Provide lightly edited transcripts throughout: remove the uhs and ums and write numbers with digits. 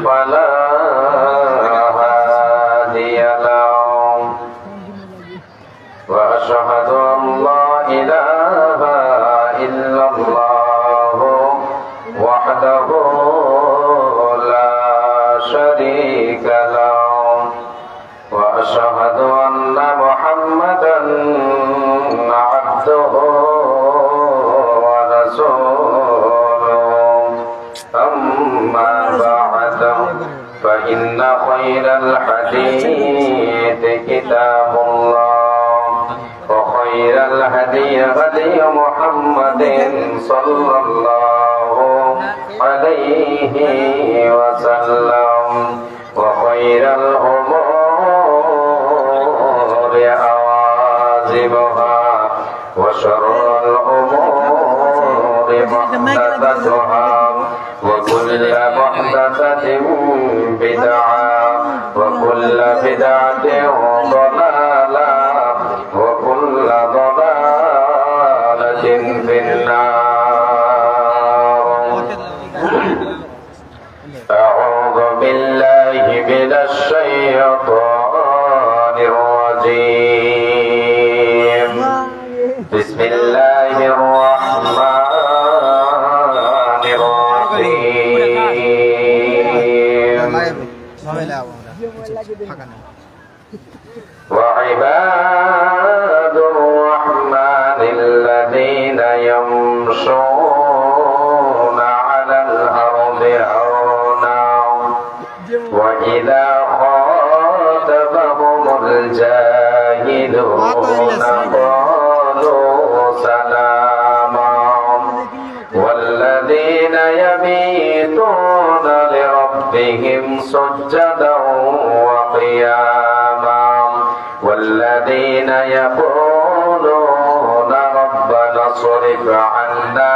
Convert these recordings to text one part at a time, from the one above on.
فلا هادي له وأشهد أن لا إله إلا الله وحده لا شريك له وأشهد أن محمدا عبده ورسوله أما بعد فإن خير الحديث كتاب الله وخير الهدي هدي محمد صلى الله عليه وسلم وخير الأمور عوازمها وشر الأمور محدثاتها وكل محدثة بدعة وكل بدعة ضلالة وكل ضلالة في النار. أعوذ بالله من الشيطان الرجيم. بسم الله الرحمن الرحيم. وعباد الرحمن الذين يمشون على الأرض هونا وإذا خاطبهم الجاهلون قالوا سلاما والذين يبيتون لربهم سجدا وقياما والذين يقولون ربنا اصرف عنا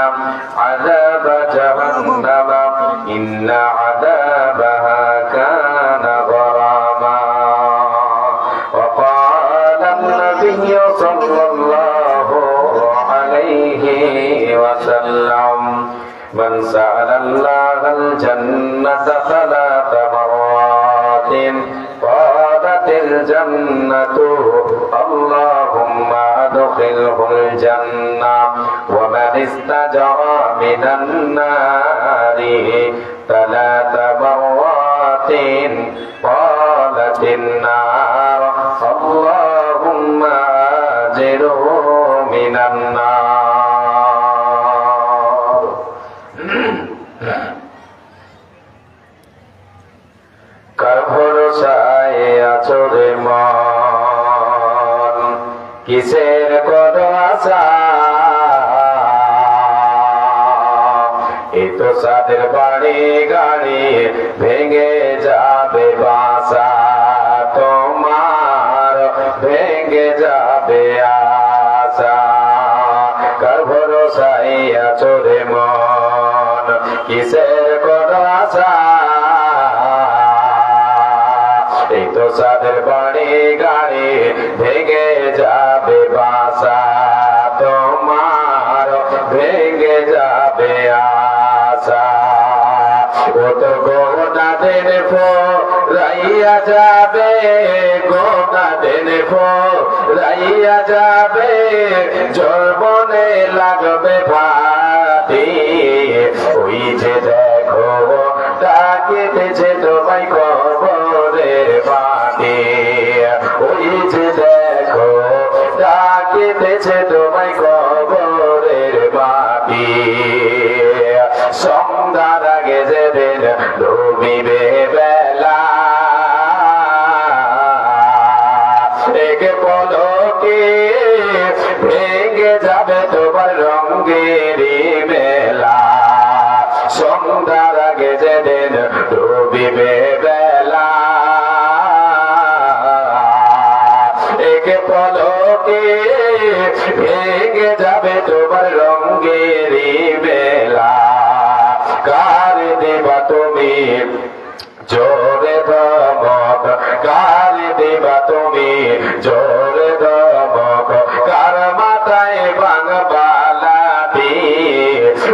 عذاب جهنم إن عذابها كان غراما. وقال النبي صلى الله عليه وسلم من سأل الله الجنة 3 مرات قالت الجنة اللهم أدخله الجنة ومن استجار من النار 3 مرات قالت النار اللهم أجره من النار. কার ভরসায় আছো রে মন কিসের কত আশা এই তো সাদের বাড়ি গাড়ি ভেঙে যাবে বাসা তোমার ভেঙে যাবে আশা কার ভরসায় আছো রে মন কিসের কত আশা এই তো সাদের বাড়ি গাড়ি ভেঙে যাবে বাসা তোমার ভেঙে যাবে আশা ও তো গোটা দিন রাইয়া যাবে গোটা দিন রাইয়া যাবে জন্মনে লাগবে ভাতি ওই যে দেখো ডাকিতেছে তোমায় কবরের মাটি ওই যে দেখো ডাকিতেছে তোমায় কবরের মাটি সন্ধ্যার আগে যেদিন ডুবিবে বেলা এক পলকে ভেঙে যাবে তোমার রঙের মেলা সন্ধ্যার আগে যেদিন ডুবিবে বেলা এক পলকে ভেঙে যাবে তোমার রঙের মেলা কার দেবা তুমি জোরে ধমক কার দেবা তুমি জোরে ধমক কার মাথায় ভাঙবালা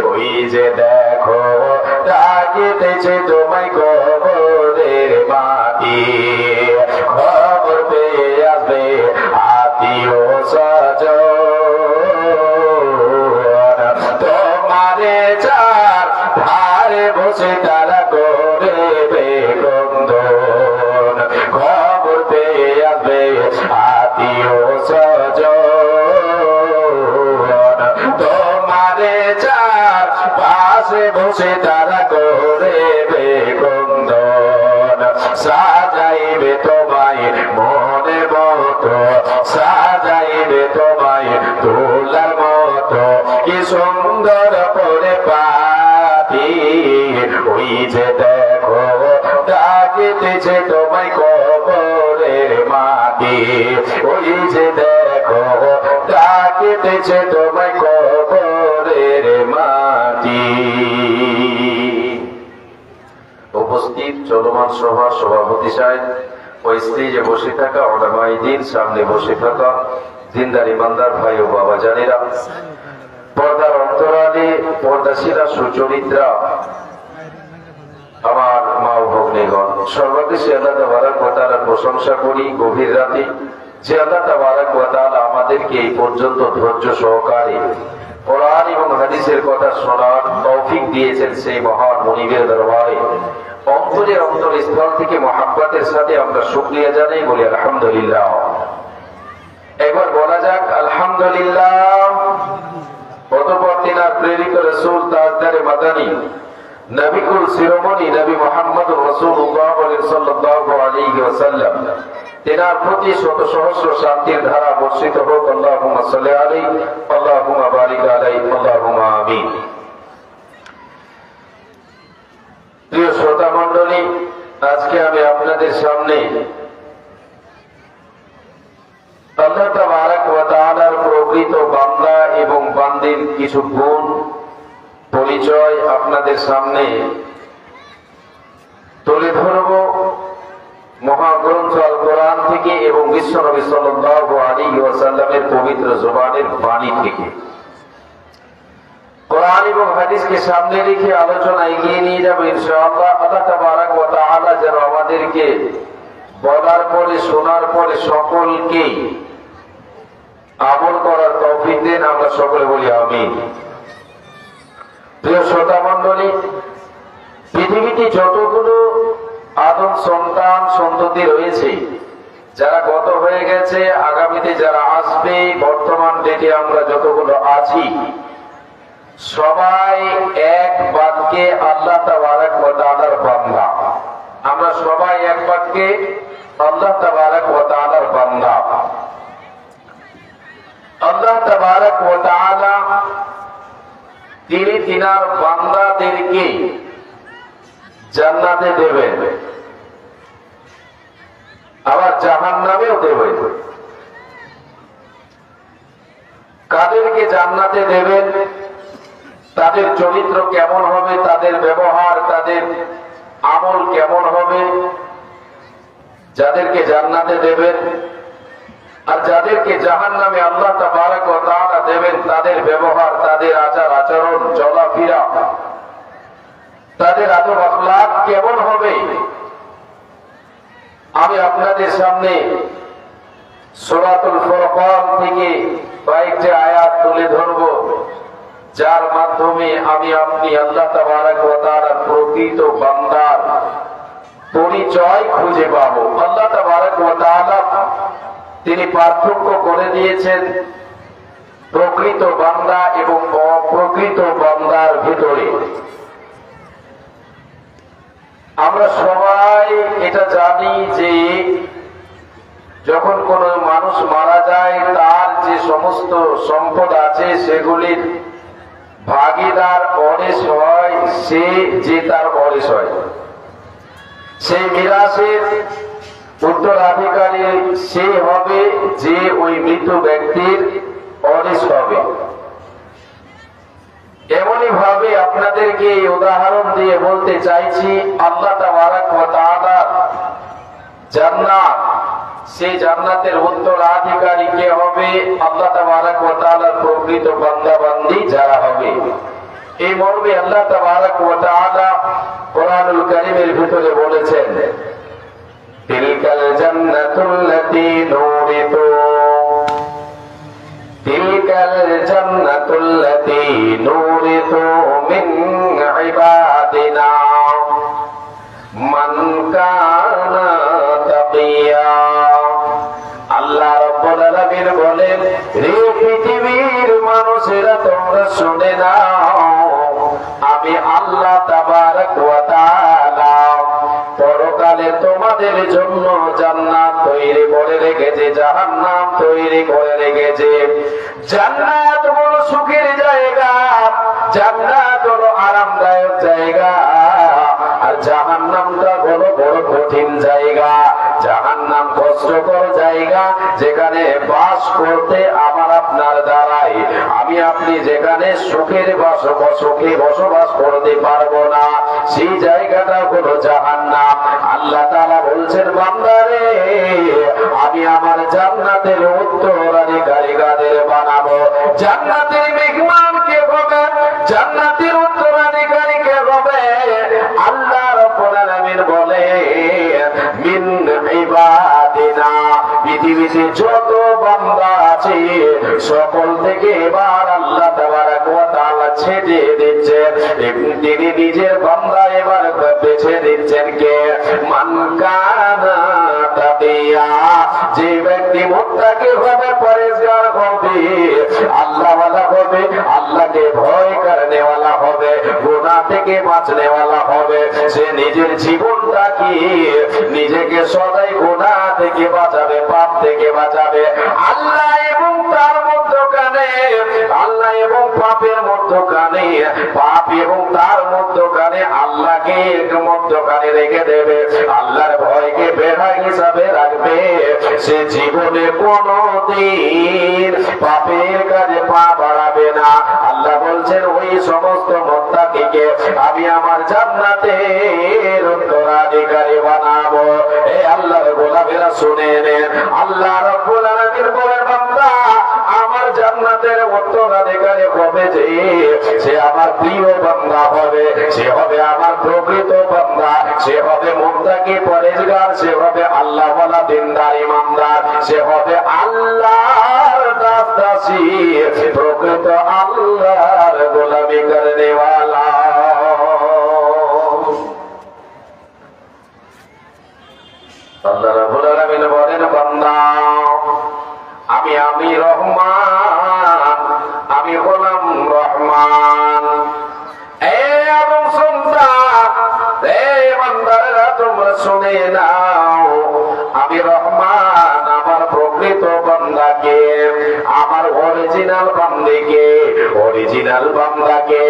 ওই যে দেখো ডাকিতেছে তোমায় কবরের মাটি খবর পেয়ে আসবে আত্মীয় স্বজন তোমারে চার ধারে বসে তারা করবে ক্রন্দন খবর পেয়ে আসবে আত্মীয় স্বজন তোমারে চার পাশে বসে তারা করবে ক্রন্দন সাজাইবে তোমায় মনে মতো সাজাইবে তোমায় তোলার মতো কি সুন্দর করে পাতি ওই যে দেখো ডাকিতেছে তোমায় কবরের মাটি ওই যে দেখো ডাকিতেছে তোমায় কবরের মাটি। উপস্থিত চলমান সভার সভাপতি সাহেব ও স্টেজে বসে থাকা ওলামায়ে দ্বীন, সামনে বসে থাকা দিনদার ইমানদার ভাই ও বাবা জানেরা, পর্দার অন্তরালে পর্দাশীলা সুচরিত্রা আমার মা ও ভগ্নীগণ, সর্বদেশে আল্লাহ তাবারক ওয়া তাআলার প্রশংসা করি গভীর রাতে যে আল্লাহ তাবারক ওয়া তাআলা আমাদেরকে এই পর্যন্ত ধৈর্য সহকারে কোরআন এবং হাদিসের কথা শোনার তৌফিক দিয়েছেন। সেই মহান মুনিবের দরবারে অন্তরের অন্তরস্থল থেকে মহাব্বতের সাথে আমরা শুকরিয়া জানাই, বলি আলহামদুলিল্লাহ। একবার বলা যাক আলহামদুলিল্লাহ। অতঃপর তিনার প্রেরিত রাসূল তাজদারে মাদানী নবিকুল শিরোমণি নবী মুহাম্মদুর রাসূলুল্লাহ সাল্লাল্লাহু আলাইহি ওয়াসাল্লাম তিনার প্রতি শত সহস্র শান্তির ধারা বর্ষিত হোক। আল্লাহুম্মা সাল্লি আলাইহি আল্লাহুম্মা বারিক আলাইহি আল্লাহুম্মা আমিন। প্রিয় শ্রোতা মণ্ডলী, আজকে আমি আপনাদের সামনে আল্লাহ তাবারক ওয়া তাআলার প্রকৃত বান্দা এবং বান্দির কিছু গুণ পরিচয় আপনাদের সামনে তুলে ধরব মহাগ্রন্থ আল কোরআন থেকে এবং বিশ্বনবী সাল্লাল্লাহু আলাইহি ওয়াসাল্লামের পবিত্র জবানের বাণী থেকে। কোরআন এবং হাদিসকে সামনে রেখে আলোচনা এগিয়ে নিয়ে যাব ইনশাআল্লাহ। আল্লাহ তাবারক ওয়া তাআলা যেন আমাদেরকে বলার পরে শোনার পরে সকলকে আমল করার তৌফিক দেন, আমরা সকলে বলি আমিন। প্রিয় শ্রোতা মণ্ডলী, পৃথিবীতে যতগুলো আদম সন্তান সন্ততি রয়েছে, যারা গত হয়ে গেছে, আগামীতে যারা আসবে, বর্তমান ডেটে আমরা যতগুলো আছি, সবাই এক বাক্যে আল্লাহ তাবারক ওয়া তাআলার বান্দা। আমরা সবাই এক বাক্যে আল্লাহ তাবারক ওয়া তাআলার বান্দা। আল্লাহ তাবারক ওয়া তাআলা তিনি তিনার বান্দাদেরকে জান্নাতে দেবেন, আবার জাহান্নামেও দেবেন। কাদেরকে জান্নাতে দেবেন, তাদের চরিত্র কেমন হবে, তাদের ব্যবহার, তাদের আমল কেমন হবে, যাদেরকে জান্নাতে দেবেন। আর যাদেরকে জাহান্নামে আল্লাহ তাবারক ওয়া তাআলা দেবেন, তাদের ব্যবহার, তাদের আচার আচরণ, চলাফেরা, তাদের আদব আখলাক কেমন হবে, আমি আপনাদের সামনে সূরাতুল ফুরকান থেকে কয়েকটি আয়াত তুলে ধরব, যার মাধ্যমে আমি আপনি আল্লাহ তাবারক ওয়া তাআলার প্রকৃত বান্দার পরিচয় খুঁজে পাবো। আল্লাহ তাবারক ওয়া তাআলা তিনি পার্থক্য করে দিয়েছেন প্রকৃত বান্দা এবং অপ্রকৃত বান্দার ভিতরে। আমরা সবাই এটা জানি যে যখন কোনো মানুষ মারা যায়, তার যে সমস্ত সম্পদ আছে সেগুলির ভাগিদার ওয়ারিশ হয়, সে যে তার ওয়ারিশ হয়। সেই মিরাসের উত্তরাধিকারী সে হবে যে ওই মৃত ব্যক্তির ওয়ারিশ হবে। এমনি ভাবে আপনাদেরকে এই উদাহরণ দিয়ে বলতে চাইছি, আল্লাহ তাবারক ওয়া তাআলা জান্নাত, সেই জান্নাতের উত্তরাধিকারী কে হবে? আল্লাহ তাবারক ওয়া তাআলার প্রকৃত বান্দা বান্দি যারা হবে। এই মর্মে আল্লাহ তাবারক ওয়া তাআলা কোরআনুল কারীমের ভিতরে বলেছেন, তিলকাল জান্নাতুল্লাতী নূরিতু, তিলকাল জান্নাতুল্লাতী নূরিতু মিন ইবাদিনা মান কানা তাকিয়া। আল্লাহ রাব্বুল আলামিন বলেন, হে পৃথিবীর মানুষেরা তোমরা শুনে নাও, আমি আল্লাহ তাবারক ওয়া তাআলা পরকালে তোমাদের জন্য জান্নাত তৈরি করে রেখেছে, জাহান্নাম তৈরি করে রেখেছে। জান্নাত হলো সুখের জায়গা, জান্নাত হলো আরামদায়ক জায়গা, আর জাহান্নামটা হলো বড় কঠিন জায়গা। জাহান্নাম কষ্টকর জায়গা, যেখানে বাস করতে আমার আপনার দ্বারাই আমি আপনি যেখানে সুখে বসবাস করতে পারবো না, সেই জায়গাটা হলো জাহান্নাম। আল্লাহ তাআলা বলছেন, বান্দারে আমি আমার জান্নাতের উত্তরাধিকারী কাদের বানাবো। জান্নাতের মেহমান কে হবে? জান্নাতের উত্তরাধিকারী কে হবে? আল্লাহ রাব্বুল আলামিন বলে, মিন ইবাদিনা, পৃথিবীতে যত বান্দা আছে সকল থেকে এবার আল্লাহ তাবারক ওয়া তাআলা ছেড়ে দিচ্ছেন। তিনি নিজের বান্দা এবার বেছে দিচ্ছেন কে? মান কানা তাকিয়া, যে ব্যক্তি মুত্তাকি হবে, পরেজগার হবে, আল্লাহওয়ালা হবে, আল্লাহকে ভয় করনে ওয়ালা হবে, গুনাহ থেকে বাঁচনে ওয়ালা হবে। সে নিজের জীবনটা কি নিজেকে সদাই গুনাহ থেকে বাঁচাবে, পাপ থেকে বাঁচাবে। আল্লাহ এবং তার মধ্যখানে, আল্লাহ এবং পাপের মধ্যখানে, পাপ এবং তার মধ্যখানে আল্লাহকে মধ্যখানে রেখে দেবে, আল্লাহর ভয়কে বেড়া হিসাবে রাখবে। সে জীবনে কোনদিন পাপের কাজে পা বাড়াবে না। আল্লাহ বলছেন, ওই সমস্ত মুত্তাকিকে আমি আমার জান্নাতের উত্তরাধিকারী বানাবো। এই আল্লাহর গোলামেরা শুনে নেন, আল্লাহ রাব্বুল আলামিন বলেন, বান্দা আমার জান্নাতের উত্তরাধিকারী হবে যে, সে আমার প্রিয় বান্দা হবে, সে হবে আমার প্রকৃত বান্দা, সে হবে মুত্তাকি পরেজগার, সে হবে আল্লাহওয়ালা দিনদার ইমানদার, সে হবে আল্লাহর দাস দাসী, প্রকৃত আল্লাহর গোলামি করনে ওয়ালা। আল্লাহ রাব্বুল আলামিন বলেন, বান্দা আমি রহমান, আমি হলাম রহমান। এই আদম সন্তান, এই বান্দারা তোমরা শুনে নাও, আমি রহমান, আমার প্রকৃত বান্দাকে, আমার অরিজিনাল বান্দাকে, অরিজিনাল বান্দাকে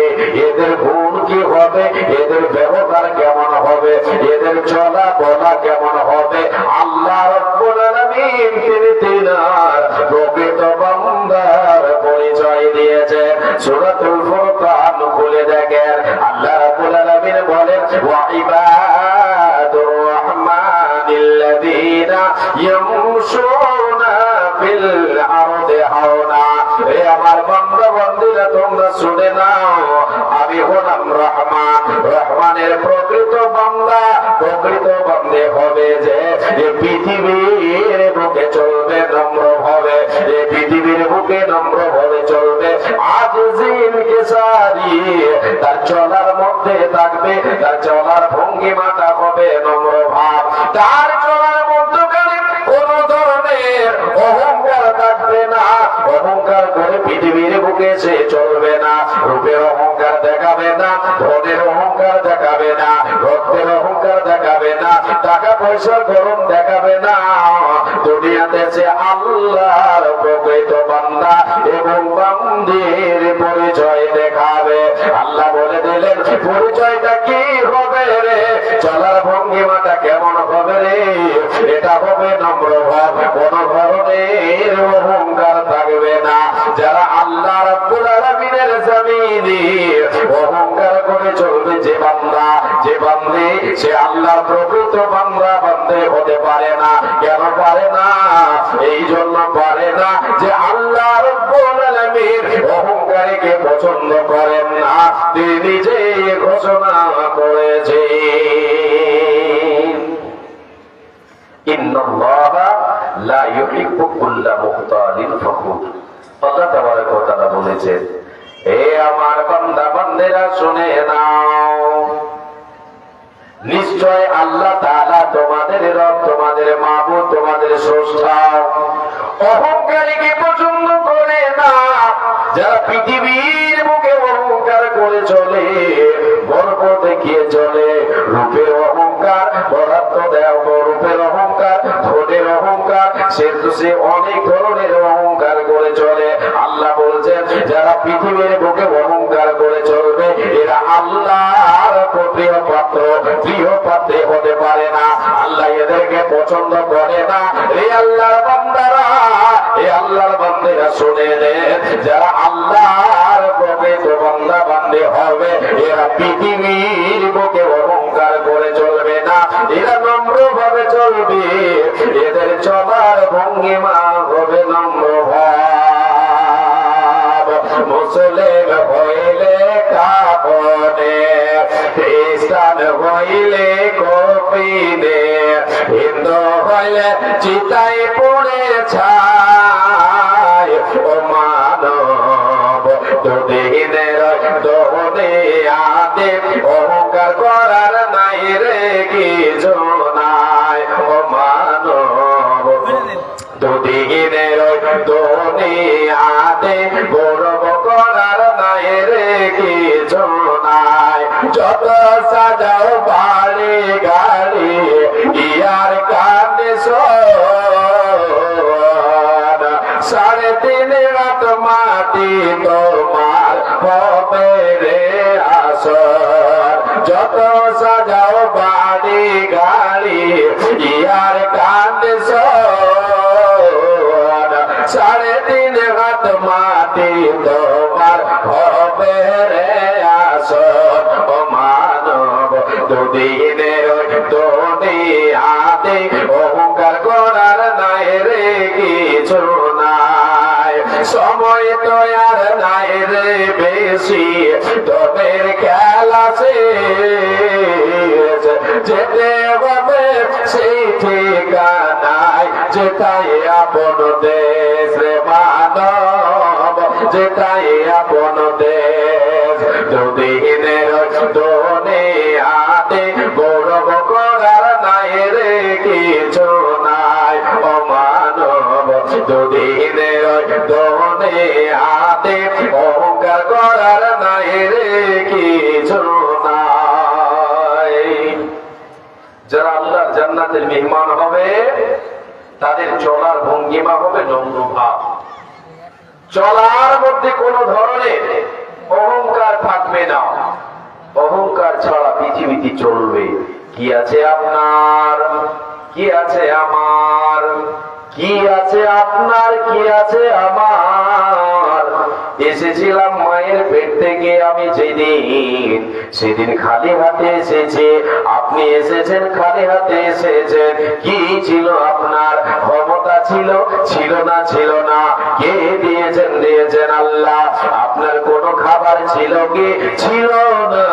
এদের গুণ কি হবে, এদের ব্যবহার কেমন হবে, এদের চলা বলা কেমন হবে, আল্লাহ রাব্বুল আলামিন তিনি তিনার প্রকৃত বান্দার পরিচয় দিয়েছে। সূরাতুল ফুরকান খুলে দেখেন, আল্লাহ রাব্বুল আলামিন বলেন, ওয়া ইবাদুর রাহমানিল্লাযীনা ইয়ামশুনা ফিল আরদি হাওনা। এ আমার বান্দা বান্দীরা তোমরা শুনে নাও, আমি হলাম রহমান। রহমানের প্রকৃত বান্দা, প্রকৃত বান্দে হবে যে পৃথিবীর বুকে চলবে নম্র ভাবে, পৃথিবীর বুকে নম্র ভাবে চলবে। আজ জিনকে সারি তার চলার মধ্যে থাকবে, তার চলার ভঙ্গিমাটা হবে নম্র ভাব, তার চলার মধ্যখানে কোন ধরনের অহংকার থাকবে না। অহংকার করে পৃথিবীর বুকে সে চলবে না, রূপের অহংকার দেখাবে না, ধনের অহংকার দেখাবে না, রক্তের অহংকার দেখাবে না, টাকা পয়সার গরম দেখাবে না। দুনিয়াতে সে আল্লাহর প্রকৃত বান্দা এবং বান্দির পরিচয় দেখাবে। আল্লাহ বলে দিলেন, পরিচয়টা কি হবে রে, চলার ভঙ্গিমাটা কেমন হবে রে, এটা হবে নম্র ভাব, কোন ধরনের অহংকার থাকবে না। যারা আল্লাহ রাব্বুল আলামিনের জমিনে অহংকার করে ভাবে চলবে যে বান্দা, যে বান্দে সে আল্লাহর প্রকৃত বান্দা বান্দে হতে পারে না। কেন পারে না? এই জন্য পারে না যে আল্লাহ রাব্বুল আলামিন অহংকারীকে পছন্দ করেন না। তিনি নিজেই ঘোষণা করেছেন, ইন্নাল্লাহা লা ইউহিব্বু কুল্লা মুখতালিন ফখুর। আল্লাহ তাবারাক ওয়া তাআলা বলেছেন, হে আমার বান্দা বান্দেরা শুনে নাও, নিশ্চয় আল্লাহ তাআলা তোমাদের রব, তোমাদের মাবুদ, তোমাদের স্রষ্টা অহংকারীকে পছন্দ করে না। যারা পৃথিবীর মুখে অহংকার করে চলে, গর্ব দেখিয়ে চলে, রূপের অহংকার, বরাদ্দ দেওয়া রূপের অহংকার, ধনের অহংকার, সে অনেক ধরনের অহংকার করে চলে। আল্লাহ বলছেন যারা পৃথিবীর বুকে অহংকার করে চলবে এরা আল্লাহর প্রিয় পাত্র, প্রিয় পাত্রে হতে পারে না। আল্লাহ এদেরকে পছন্দ করে না। এই আল্লাহর বান্দারা, এই আল্লাহর বান্দেরা শুনে নেন, যারা আল্লাহর প্রকৃত বান্দা বান্দে হবে এরা পৃথিবীর বুকে অহংকার করে চলবে না, এরা নম্র ভাবে চলবে। এদের চলার ভঙ্গিমা হবে নম্র ভাব। মুসলিম হইলে কাফনে, খ্রিস্টান হইলে কফিনে, হিন্দু হইলে চিতায় পড়ে ছাই। ও মানব দুদিনের দুনিয়াতে অহংকার করার নাই রে কিছু নাই। ও মানব দুদিনের দুনিয়াতে গৌরব করার নাই রে কিছু নাই। যত সাজাও বাড়ি গাড়ি ইয়ার কান্দে সাড়ে 3 হাত মাটি তোমার হবে রে আসর। যত সাজাও বাড়ি গাড়ি ইয়ার কান্দে সাড়ে 3 হাত মাটি তোমার হবে রে আসর। ও মানব দুদিনের দুনিয়াতে অহংকার করার নাই রে কিছু নাই। সময় তো আর নাই রে বেশি, তোদের খেলা শেষ। যেতে হবে সেই ঠিকানায় যেটাই আপন দেশ রে মানব, যেটাই আপন দেশ। দুদিনের দুনিয়াতে গৌরব করার নাই রে কিছু নাই। ও মানব দুদিনের দুনিয়াতে অহংকার করার নাই রে কিছু নাই। যারা আল্লাহর জান্নাতের মেহমান হবে তাদের চলার ভঙ্গিমা হবে নম্র ভাব। চলার মধ্যে কোন ধরনের অহংকার থাকবে না। অহংকার ছাড়া পৃথিবীতে চলবে। কি আছে আপনার, কি আছে আমার, কি আছে আপনার, কি আছে আমার। এসেছিলাম মায়ের পেট থেকে আমি যেদিন, সেদিন খালি হাতে এসেছে। আপনি এসেছেন খালি হাতে এসেছেন। কি ছিল আপনার? ক্ষমতা ছিল, ছিল না, ছিল না। কে দিয়েছেন? দিয়েছেন আল্লাহ। আপনার কোনো খাবার ছিল কি? ছিল না।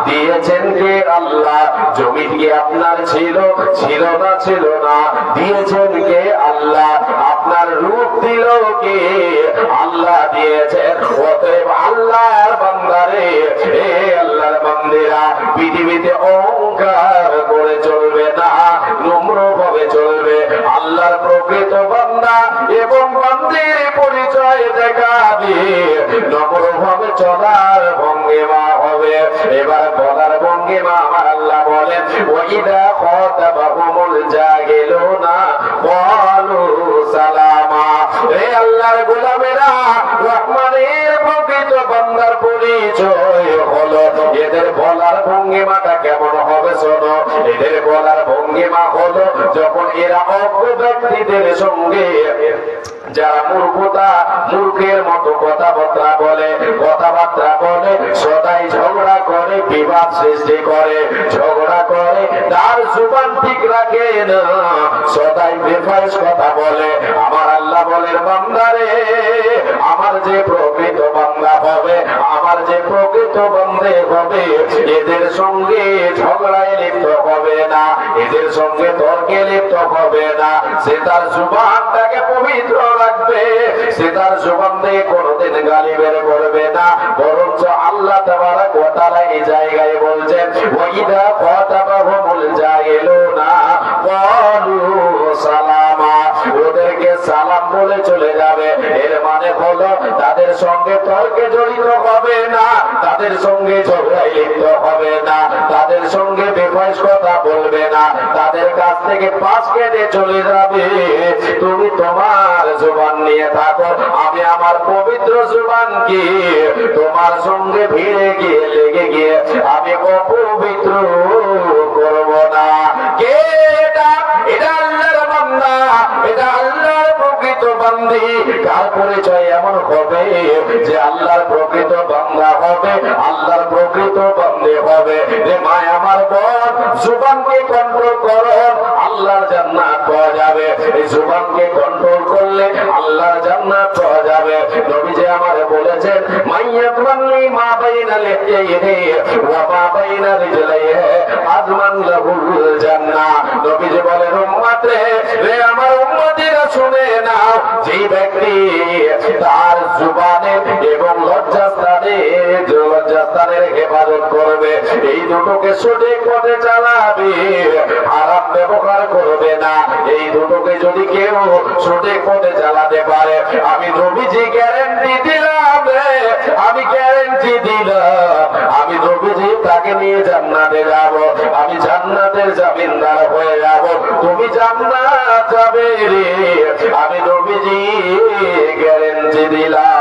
দিয়েছেন কে? আল্লাহ। জমি কি আপনার ছিল? ছিল না, ছিল না। দিয়েছেন কে? আল্লাহ। আপনার রূপ দিল কে? আল্লাহ দিয়েছেন। অতএব আল্লাহর বান্দারে, হে আল্লাহর বান্দিরা, পৃথিবীতে অহংকার করে চলবে না, নম্র ভাবে চলবে। আল্লাহর প্রকৃত বান্দা এবং বান্দির পরিচয় দেখাবে, নম্র ভাবে চলার ভঙ্গিমা হবে। এবার বলার ভঙ্গিমা আমার আল্লাহ বলেন, ওয়াইদা খাতাবাহুমুল জাহিলুনা ক্বালু সালামা। হে আল্লাহর গোলামেরা, রহমানের প্রকৃত বান্দার পরিচয় হলো এদের বলার ভঙ্গি ভঙ্গিমাটা কেমন হবে শোনো। এদের বলার ভঙ্গিমা হলো যখন এরা অজ্ঞ ব্যক্তিদের সঙ্গে যারা মূর্খতা মূর্খের মতো কথাবার্তা বলে সদাই ঝগড়া করে, বিবাদ সৃষ্টি করে, ঝগড়া করে, তার জুবান ঠিক রাখে না, সদাই বেফাইস কথা বলে। আমার আল্লাহ বলেন বান্দারে, আমার যে প্রকৃত বান্দা হবে, আমার যে প্রকৃত বান্দে হবে, এদের সঙ্গে ঝগড়ায় লিপ্ত হবে না, এদের সঙ্গে তর্কে লিপ্ত হবে না। সে তার জুবানটাকে পবিত্র রাখবে, সে তার জুবান থেকে কোনোদিন গালি বের করবে না। বরঞ্চ আল্লাহ তাবারক ওয়া তাআলা এই জায়গায় বলছেন, ওয়াইদা খাতাবাহুমুল জাহিলুনা ক্বালু সালামা, ওদেরকে সালাম বলে চলে যাবে। এর মানে হলো তাদের সঙ্গে তর্কে জড়িত হবে না, তাদের সঙ্গে ঝগড়ায় লিপ্ত হবে না, তাদের সঙ্গে বেফাইস কথা বলবে না, তাদের কাছ থেকে পাশ কেটে চলে যাবে। তুমি তোমার জুবান নিয়ে থাকো, আমি আমার পবিত্র জুবানকে তোমার সঙ্গে ভিড়ে গিয়ে লেগে গিয়ে আমি অপবিত্র করব না। কে এটা? এটা আল্লাহর বান্দা, এটা আল্লাহর প্রকৃত বান্দী। কার পরিচয় এমন হবে যে আল্লাহর প্রকৃত বান্দা হবে, আল্লাহর প্রকৃত বান্দী হবে। যে মায় আমার বল, জুবানকে কন্ট্রোল করো, আল্লাহর জান্নাত পাওয়া যাবে। এই জুবানকে কন্ট্রোল করলে আল্লাহর জান্নাত পাওয়া যাবে। নবীজি আমারে বলেছেন, মাইয়াতমান্নি মা বাইনা লিহইহি ওয়া মা বাইনা রিজলাইহি আযমান লাহুল জান্নাহ। নবীজি বলেন, উম্মত রে আমার উম্মতিরা শুনে নাও, যে ব্যক্তি তার জুবানের এবং লজ্জাস্থানের হেফাজত করবে, এই দুটোকে সঠিক পথে চালাবে, হারাম ব্যবহার করবে না, এই দুটোকে যদি কেউ সঠিক পথে চালাতে পারে, আমি নবীজি গ্যারান্টি দিলাম, আমি গ্যারান্টি দিলাম, আমি নবীজি তাকে নিয়ে জান্নাতে যাব, আমি জান্নাতের জামিনদার হয়ে যাব। তুমি জান্নাত যাবে রে, আমি নবীজি গ্যারান্টি দিলাম।